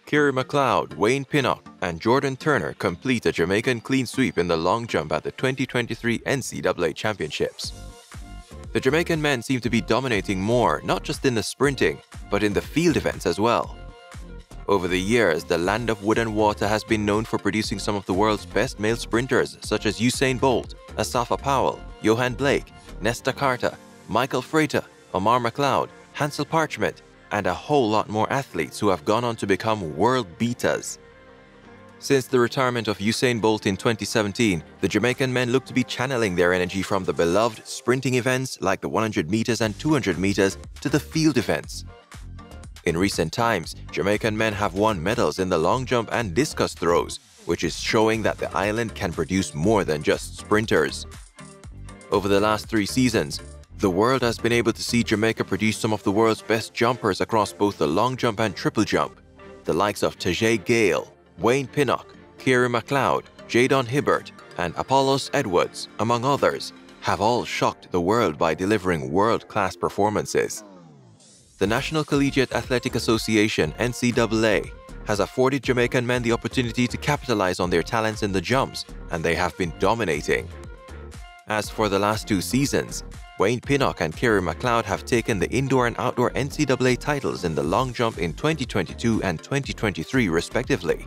Carey McLeod, Wayne Pinnock, and Jordan Turner complete a Jamaican clean sweep in the long jump at the 2023 NCAA Championships. The Jamaican men seem to be dominating more, not just in the sprinting, but in the field events as well. Over the years, the land of wood and water has been known for producing some of the world's best male sprinters such as Usain Bolt, Asafa Powell, Yohan Blake, Nesta Carter, Michael Frater, Omar McLeod, Hansel Parchment, and a whole lot more athletes who have gone on to become world beaters. Since the retirement of Usain Bolt in 2017, the Jamaican men look to be channeling their energy from the beloved sprinting events like the 100 meters and 200 meters to the field events. In recent times, Jamaican men have won medals in the long jump and discus throws, which is showing that the island can produce more than just sprinters. Over the last 3 seasons, the world has been able to see Jamaica produce some of the world's best jumpers across both the long jump and triple jump. The likes of Tajay Gale, Wayne Pinnock, Carey McLeod, Jadon Hibbert, and Apollos Edwards, among others, have all shocked the world by delivering world-class performances. The National Collegiate Athletic Association (NCAA) has afforded Jamaican men the opportunity to capitalize on their talents in the jumps, and they have been dominating. As for the last 2 seasons, Wayne Pinnock and Carey McLeod have taken the indoor and outdoor NCAA titles in the long jump in 2022 and 2023 respectively.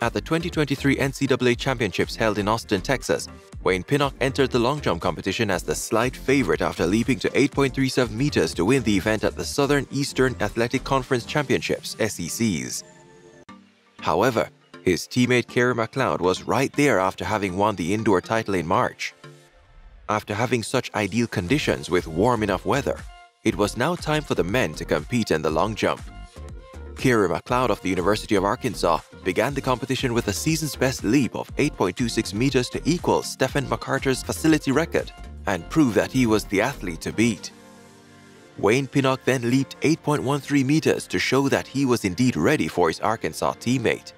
At the 2023 NCAA Championships held in Austin, Texas, Wayne Pinnock entered the long jump competition as the slight favorite after leaping to 8.37 meters to win the event at the Southern Eastern Athletic Conference Championships (SECs). However, his teammate Carey McLeod was right there after having won the indoor title in March. After having such ideal conditions with warm enough weather, it was now time for the men to compete in the long jump. Carey McLeod of the University of Arkansas began the competition with a season's best leap of 8.26 meters to equal Stephen McCarter's facility record and prove that he was the athlete to beat. Wayne Pinnock then leaped 8.13 meters to show that he was indeed ready for his Arkansas teammate.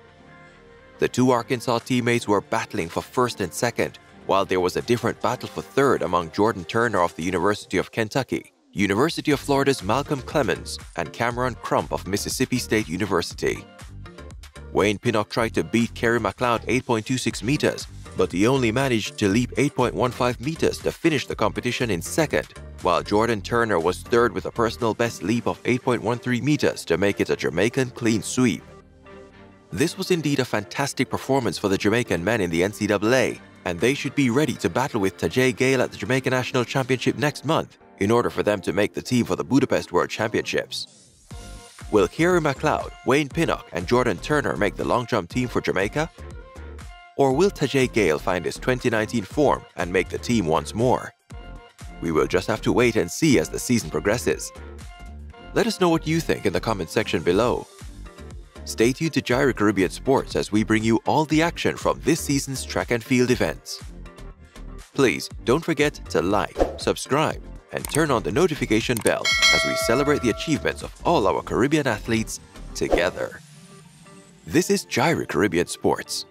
The 2 Arkansas teammates were battling for first and second, while there was a different battle for third among Jordan Turner of the University of Kentucky, University of Florida's Malcolm Clemens, and Cameron Crump of Mississippi State University. Wayne Pinnock tried to beat Carey McLeod 8.26 meters, but he only managed to leap 8.15 meters to finish the competition in second, while Jordan Turner was third with a personal best leap of 8.13 meters to make it a Jamaican clean sweep. This was indeed a fantastic performance for the Jamaican men in the NCAA, and they should be ready to battle with Tajay Gale at the Jamaican National Championship next month in order for them to make the team for the Budapest World Championships. Will Carey McLeod, Wayne Pinnock, and Jordan Turner make the long jump team for Jamaica? Or will Tajay Gale find his 2019 form and make the team once more? We will just have to wait and see as the season progresses. Let us know what you think in the comment section below. Stay tuned to J-irie Caribbean Sports as we bring you all the action from this season's track and field events. Please don't forget to like, subscribe, and turn on the notification bell as we celebrate the achievements of all our Caribbean athletes together. This is J-irie Caribbean Sports.